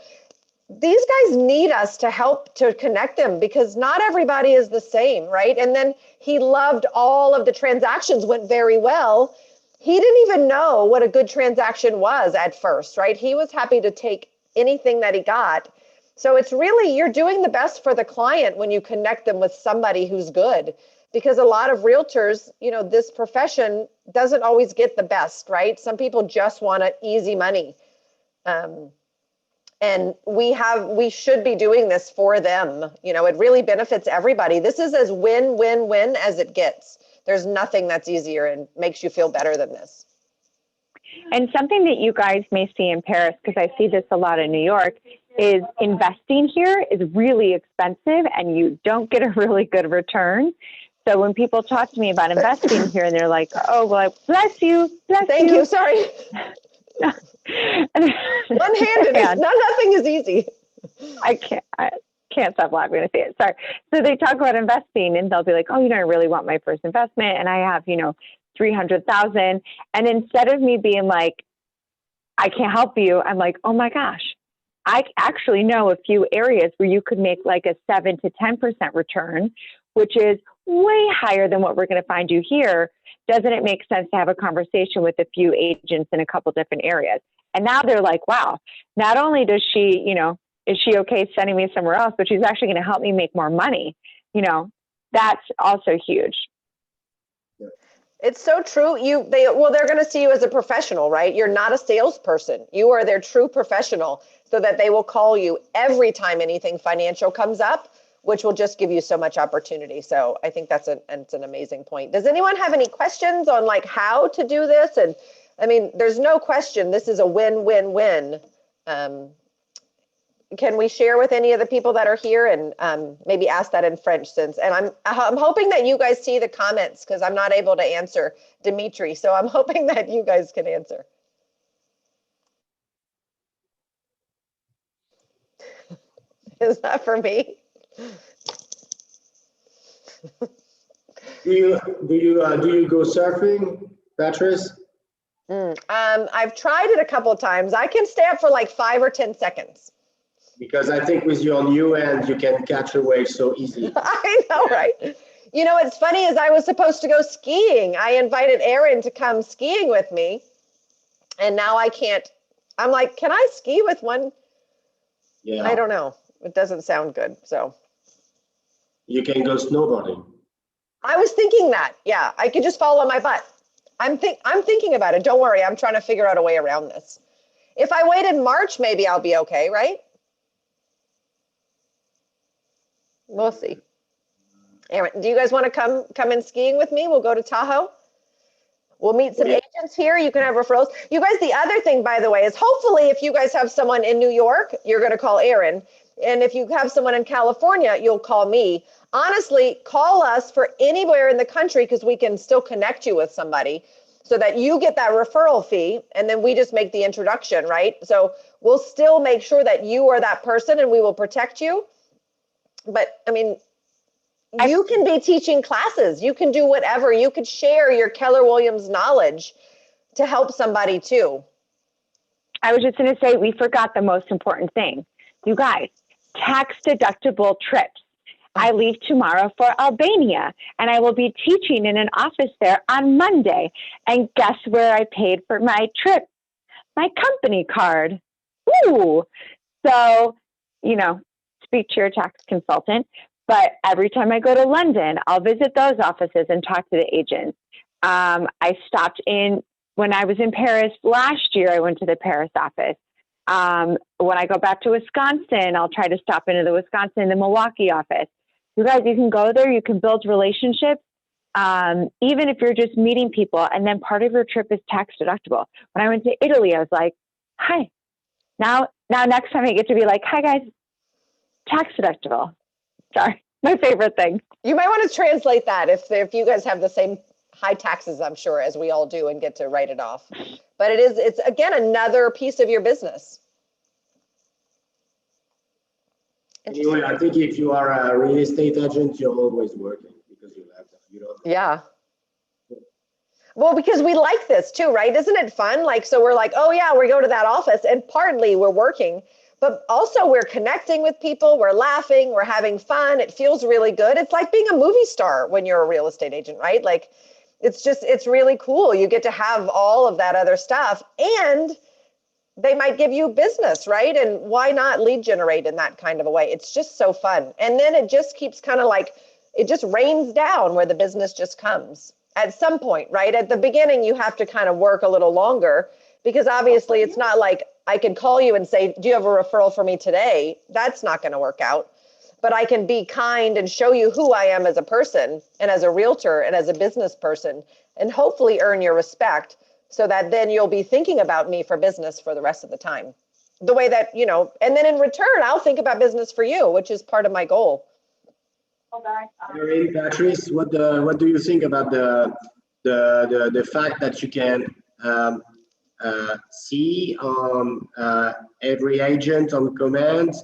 these guys need us to help to connect them, because not everybody is the same, right? And then he loved all of the transactions, went very well. He didn't even know what a good transaction was at first, right? He was happy to take anything that he got. So it's really, you're doing the best for the client when you connect them with somebody who's good, because a lot of realtors, this profession doesn't always get the best, right? Some people just want easy money. And we should be doing this for them. It really benefits everybody. This is as win-win-win as it gets. There's nothing that's easier and makes you feel better than this. And something that you guys may see in Paris, because I see this a lot in New York, is investing here is really expensive and you don't get a really good return. So when people talk to me about investing here and they're like, oh, well, bless you. Thank you. Sorry. One-handed. Nothing is easy. I can't stop laughing when I say it. Sorry. So they talk about investing and they'll be like, oh, I really want my first investment. And I have, 300,000. And instead of me being like, I can't help you, I'm like, oh my gosh, I actually know a few areas where you could make like a 7 to 10% return, which is way higher than what we're going to find you here. Doesn't it make sense to have a conversation with a few agents in a couple different areas? And now they're like, wow, not only does she, is she okay sending me somewhere else, but she's actually going to help me make more money. That's also huge. It's so true. They're going to see you as a professional, right? You're not a salesperson. You are their true professional, so that they will call you every time anything financial comes up, which will just give you so much opportunity. So I think it's an amazing point. Does anyone have any questions on like how to do this? And I mean, there's no question. This is a win-win-win. Can we share with any of the people that are here and maybe ask that in French and I'm hoping that you guys see the comments, because I'm not able to answer Dimitri. So I'm hoping that you guys can answer. Is that for me? Do you go surfing, Patrice? I've tried it a couple of times. I can stay up for like 5 or 10 seconds. Because I think with your new end, you can catch a wave so easy. I know, right? What's funny is I was supposed to go skiing. I invited Erin to come skiing with me, and now I can't. I'm like, can I ski with one? Yeah. I don't know. It doesn't sound good. So you can go snowboarding. I was thinking that. Yeah, I could just fall on my butt. I'm thinking about it. Don't worry. I'm trying to figure out a way around this. If I wait in March, maybe I'll be okay, right? We'll see. Erin, do you guys want to come in skiing with me? We'll go to Tahoe. We'll meet some agents here. You can have referrals. You guys, the other thing, by the way, is hopefully if you guys have someone in New York, you're going to call Erin. And if you have someone in California, you'll call me. Honestly, call us for anywhere in the country, because we can still connect you with somebody so that you get that referral fee. And then we just make the introduction, right? So we'll still make sure that you are that person and we will protect you. But I mean, you can be teaching classes. You can do whatever. You could share your Keller Williams knowledge to help somebody too. I was just going to say, we forgot the most important thing. You guys, tax deductible trips. I leave tomorrow for Albania, and I will be teaching in an office there on Monday. And guess where I paid for my trip? My company card. Ooh. So, you know, speak to your tax consultant. But every time I go to London, I'll visit those offices and talk to the agents. I stopped in when I was in Paris last year. I went to the Paris office. When I go back to Wisconsin, I'll try to stop into the Wisconsin, the Milwaukee office. You guys, you can go there. You can build relationships, even if you're just meeting people. And then part of your trip is tax deductible. When I went to Italy, I was like, hi. Now next time I get to be like, hi guys, tax deductible. Sorry, my favorite thing. You might want to translate that if you guys have the same high taxes, I'm sure, as we all do, and get to write it off. But it's again, another piece of your business. Anyway, I think if you are a real estate agent, you're always working because you have that. You don't. Yeah. Well, because we like this too, right? Isn't it fun? Like, so we're like, oh yeah, we go to that office, and partly we're working, but also we're connecting with people, we're laughing, we're having fun. It feels really good. It's like being a movie star when you're a real estate agent, right? Like, it's really cool. You get to have all of that other stuff, and they might give you business, right? And why not lead generate in that kind of a way? It's just so fun. And then it just keeps kind of like, it just rains down where the business just comes at some point, right? At the beginning, you have to kind of work a little longer, because obviously it's not like I can call you and say, do you have a referral for me today? That's not going to work out. But I can be kind and show you who I am as a person and as a realtor and as a business person, and hopefully earn your respect, so that then you'll be thinking about me for business for the rest of the time. The way that, you know, and then in return, I'll think about business for you, which is part of my goal. Erin, Patrice, what do you think about the fact that you can see on every agent on command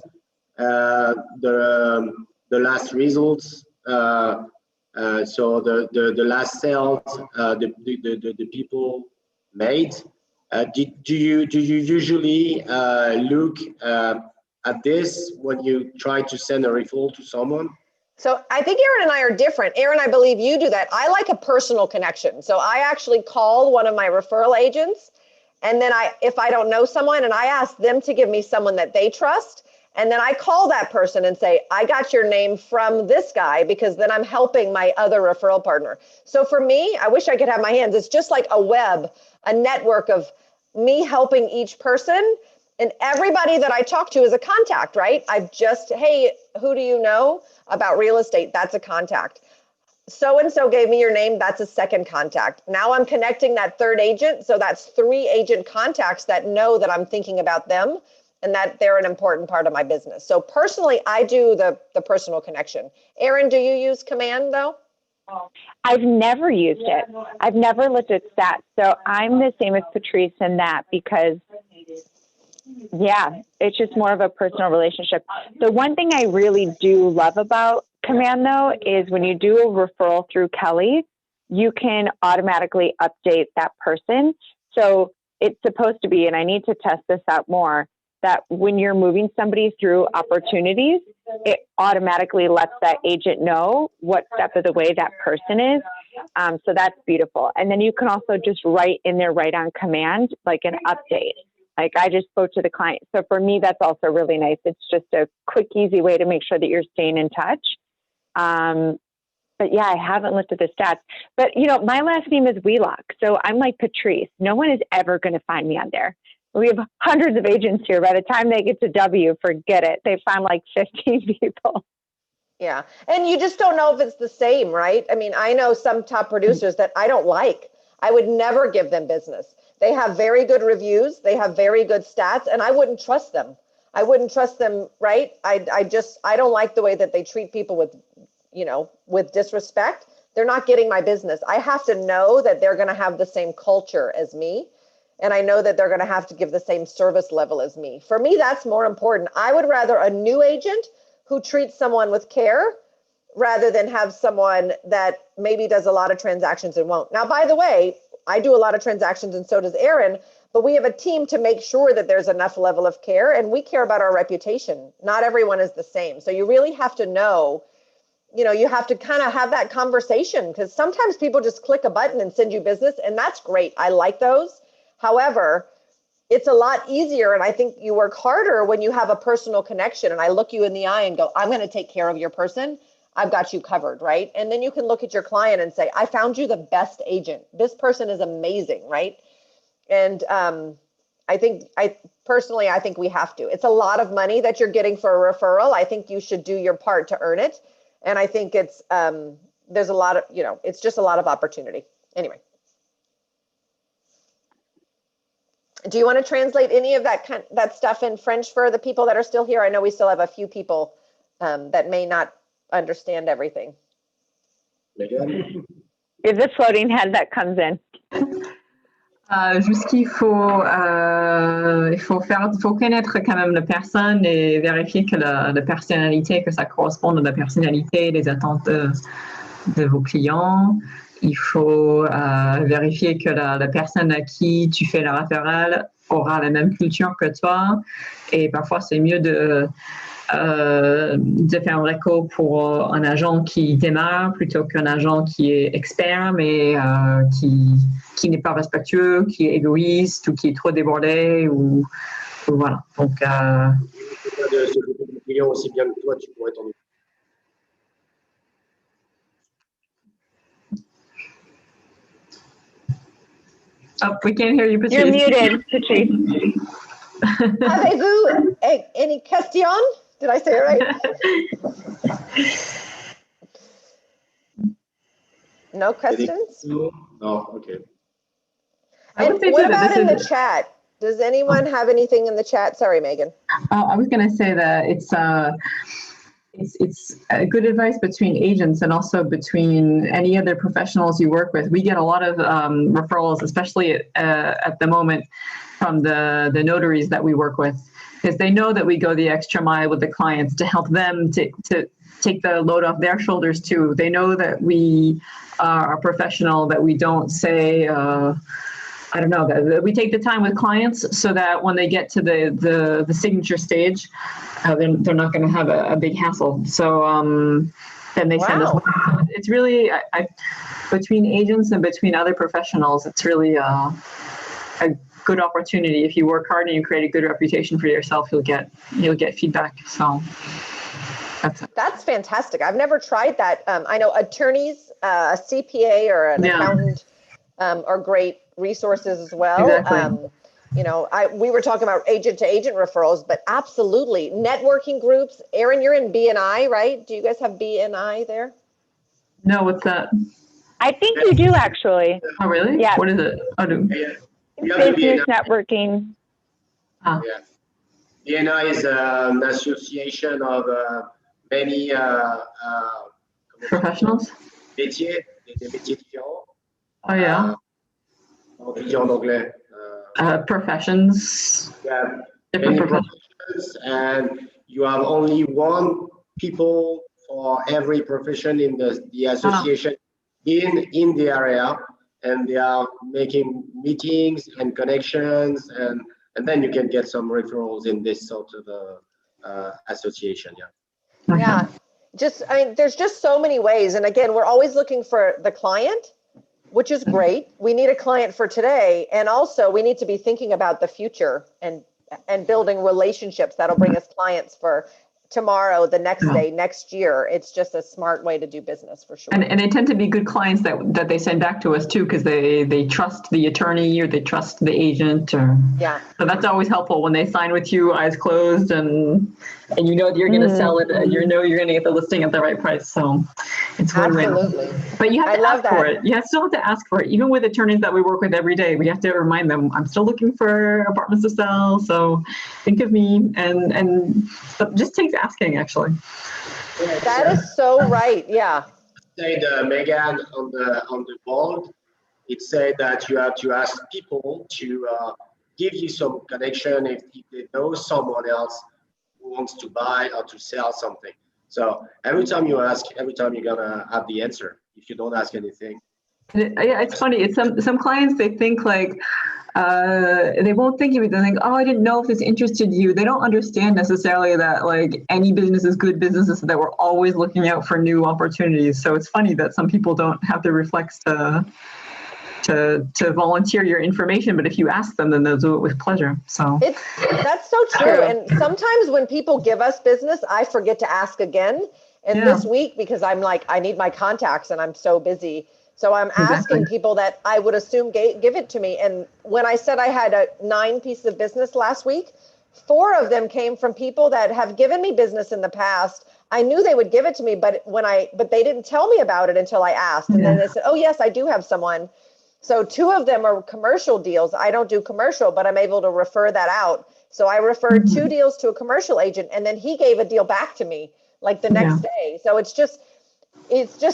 the last results, so the last sales the people made? Do you usually look at this when you try to send a referral to someone? So I think Erin and I are different. Erin, I believe you do that. I like a personal connection. So I actually call one of my referral agents, and then if I don't know someone, and I ask them to give me someone that they trust, and then I call that person and say, I got your name from this guy, because then I'm helping my other referral partner. So for me, I wish I could have my hands. It's just like a web, a network of me helping each person. And everybody that I talk to is a contact, right? Hey, who do you know about real estate? That's a contact. So-and-so gave me your name. That's a second contact. Now I'm connecting that third agent. So that's 3 agent contacts that know that I'm thinking about them and that they're an important part of my business. So personally, I do the personal connection. Erin, do you use Command though? I've never used it. I've never looked at stats. So I'm the same as Patrice in that, because yeah, it's just more of a personal relationship. The one thing I really do love about Command though is when you do a referral through Kelly, you can automatically update that person. So it's supposed to be, and I need to test this out more, that when you're moving somebody through opportunities, it automatically lets that agent know what step of the way that person is. So that's beautiful. And then you can also just write in there right on command, like an update. Like I just spoke to the client. So for me, that's also really nice. It's just a quick, easy way to make sure that you're staying in touch. But yeah, I haven't looked at the stats. But you know, my last name is Wheelock. So I'm like Patrice. No one is ever going to find me on there. We have hundreds of agents here. By the time they get to W, forget it. They find like 15 people. Yeah. And you just don't know if it's the same, right? I mean, I know some top producers that I don't like. I would never give them business. They have very good reviews. They have very good stats, and I wouldn't trust them. I wouldn't trust them, right? I don't like the way that they treat people with disrespect. They're not getting my business. I have to know that they're going to have the same culture as me. And I know that they're going to have to give the same service level as me. For me, that's more important. I would rather a new agent who treats someone with care rather than have someone that maybe does a lot of transactions and won't. Now, by the way, I do a lot of transactions and so does Erin, but we have a team to make sure that there's enough level of care, and we care about our reputation. Not everyone is the same. So you really have to know you have to kind of have that conversation, because sometimes people just click a button and send you business, and that's great. I like those. However, it's a lot easier, and I think you work harder when you have a personal connection, and I look you in the eye and go, I'm going to take care of your person. I've got you covered, right? And then you can look at your client and say, I found you the best agent. This person is amazing, right? And I think we have to. It's a lot of money that you're getting for a referral. I think you should do your part to earn it. And I think it's there's a lot of, it's just a lot of opportunity. Anyway. Do you want to translate any of that stuff in French for the people that are still here? I know we still have a few people that may not understand everything. You're the floating head that comes in. Juste qu'il faut connaître quand même la personne et vérifier que la personnalité, que ça corresponde à la personnalité, les attentes de vos clients. Il faut vérifier que la personne à qui tu fais le référent aura la même culture que toi. Et parfois, c'est mieux de faire un réco pour un agent qui démarre plutôt qu'un agent qui est expert, mais qui n'est pas respectueux, qui est égoïste ou qui est trop débordé. Ou voilà. Donc, client aussi bien que toi, tu pourrais t'en occuper. Oh, we can't hear you, Patrice. You're muted, Patrice. Avez-vous any question? Did I say it right? No questions? No, okay. And what about in the chat? Does anyone have anything in the chat? Sorry, Megan. I was going to say that it's a good advice between agents and also between any other professionals you work with. We get a lot of referrals, especially at the moment, from the notaries that we work with, because they know that we go the extra mile with the clients to help them to take the load off their shoulders too. They know that we are professional, that we don't say, I don't know, that we take the time with clients so that when they get to the signature stage, they're not going to have a big hassle. So then they send us. It's really between agents and between other professionals, it's really a good opportunity. If you work hard and you create a good reputation for yourself, you'll get feedback. So that's fantastic. I've never tried that. I know attorneys, a CPA or an accountant are great resources as well. Exactly. We were talking about agent to agent referrals, but absolutely networking groups. Erin, you're in BNI, right? Do you guys have BNI there? No, what's that? I think you do actually. Oh, really? Yeah. What is it? Oh, do. Business networking. Ah. Yeah. BNI is an association of many professionals. Métiers, des métiers différents. Oh yeah. On dit en anglais. Professions. Yeah. Different Many professions. And you have only one people for every profession in the association in the area, and they are making meetings and connections, and then you can get some referrals in this sort of association. Yeah. Yeah. There's just so many ways. And again, we're always looking for the client, which is great. We need a client for today. And also we need to be thinking about the future and building relationships that'll bring us clients for tomorrow, the next day, next year. It's just a smart way to do business for sure. And they tend to be good clients that they send back to us too, because they trust the attorney or they trust the agent. So that's always helpful when they sign with you, eyes closed, and you know that you're going to sell it. And you know you're going to get the listing at the right price. So it's win-win. Absolutely. But you have to ask for it. You still have to ask for it. Even with attorneys that we work with every day, we have to remind them, I'm still looking for apartments to sell. So think of me. And just takes asking, actually. That is so right. Yeah. Said Megan on the board, it said that you have to ask people to give you some connection if they know someone else who wants to buy or to sell something. So every time you ask, every time you're gonna have the answer. If you don't ask anything, It's funny. It's some clients, they think like, they won't think of it. They think, oh, I didn't know if this interested you. They don't understand necessarily that like any business is good business, that we're always looking out for new opportunities. So it's funny that some people don't have the reflex to volunteer your information, but if you ask them, then they'll do it with pleasure. So that's so true. And sometimes when people give us business, I forget to ask again. And this week, because I'm like, I need my contacts and I'm so busy. So I'm asking people that I would assume give it to me. And when I said I had 9 pieces of business last week, 4 of them came from people that have given me business in the past. I knew they would give it to me, but they didn't tell me about it until I asked. And then they said, oh yes, I do have someone. So 2 of them are commercial deals. I don't do commercial, but I'm able to refer that out. So I referred 2 deals to a commercial agent, and then he gave a deal back to me like the next day. So it's just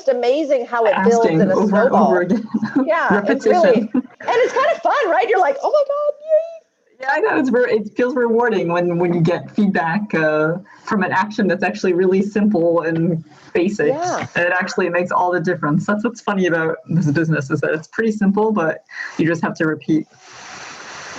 amazing how it builds in a snowball. Yeah, it's really, and it's kind of fun, right? You're like, oh my God, yay. Yeah, I know it feels rewarding when you get feedback from an action that's actually really simple and basic, and it actually makes all the difference. That's what's funny about this business, is that it's pretty simple, but you just have to repeat.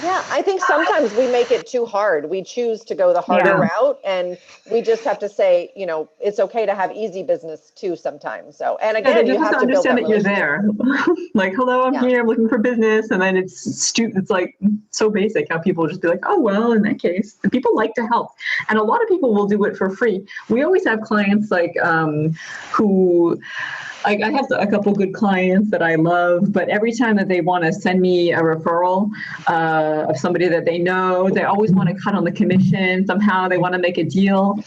Yeah, I think sometimes we make it too hard. We choose to go the harder route, and we just have to say, it's okay to have easy business too sometimes. So, and again, you have to understand that you're there. Like, hello, I'm here, I'm looking for business. And then it's like so basic how people just be like, oh, well, in that case, and people like to help. And a lot of people will do it for free. We always have clients like who, I have a couple good clients that I love, but every time that they want to send me a referral of somebody that they know, they always want to cut on the commission. Somehow they want to make a deal,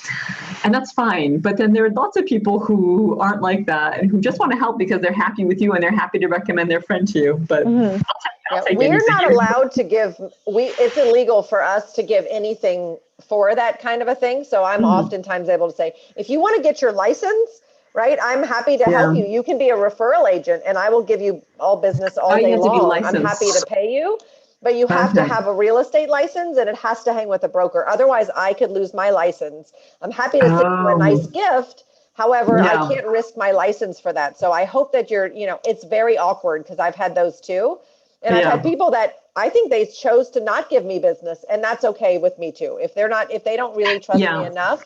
and that's fine. But then there are lots of people who aren't like that and who just want to help because they're happy with you and they're happy to recommend their friend to you. But we're not allowed to give. It's illegal for us to give anything for that kind of a thing. So I'm oftentimes able to say, if you want to get your license, right, I'm happy to help you. You can be a referral agent, and I will give you all business all day long. I'm happy to pay you, but you have to have a real estate license, and it has to hang with a broker. Otherwise, I could lose my license. I'm happy to send you a nice gift. However, I can't risk my license for that. So I hope that it's very awkward, because I've had those too. And I've had people that I think they chose to not give me business, and that's okay with me too. If they don't really trust me enough.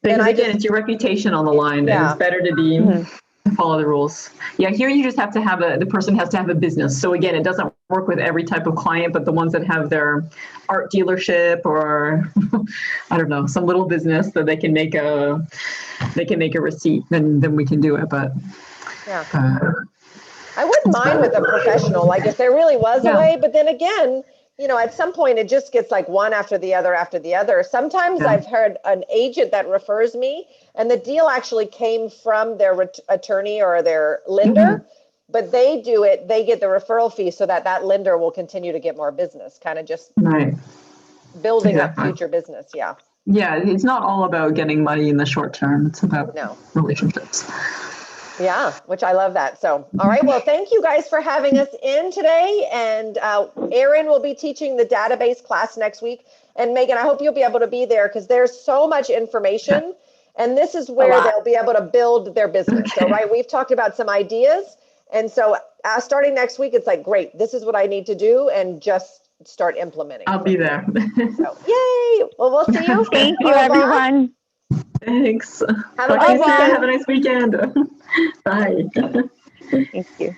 Because again, it's your reputation on the line, and it's better to follow the rules. Yeah, here you just have to have the person has to have a business. So again, it doesn't work with every type of client, but the ones that have their art dealership or I don't know, some little business that they can make a receipt, then we can do it. But I wouldn't mind with a professional, like if there really was a way, but then again, at some point it just gets like one after the other. Sometimes I've heard an agent that refers me, and the deal actually came from their attorney or their lender, but they get the referral fee so that lender will continue to get more business, kind of just building up future business. Yeah, it's not all about getting money in the short term. It's about relationships. Yeah, which I love that. So, all right. Well, thank you guys for having us in today. And Erin will be teaching the database class next week. And Megan, I hope you'll be able to be there, because there's so much information. And this is where they'll be able to build their business. So, we've talked about some ideas. And so starting next week, it's like, great, this is what I need to do, and just start implementing. I'll be there. So, yay. Well, we'll see you. Thank you, everyone. Thanks. Have a nice weekend. Have a nice weekend. Bye. Thank you.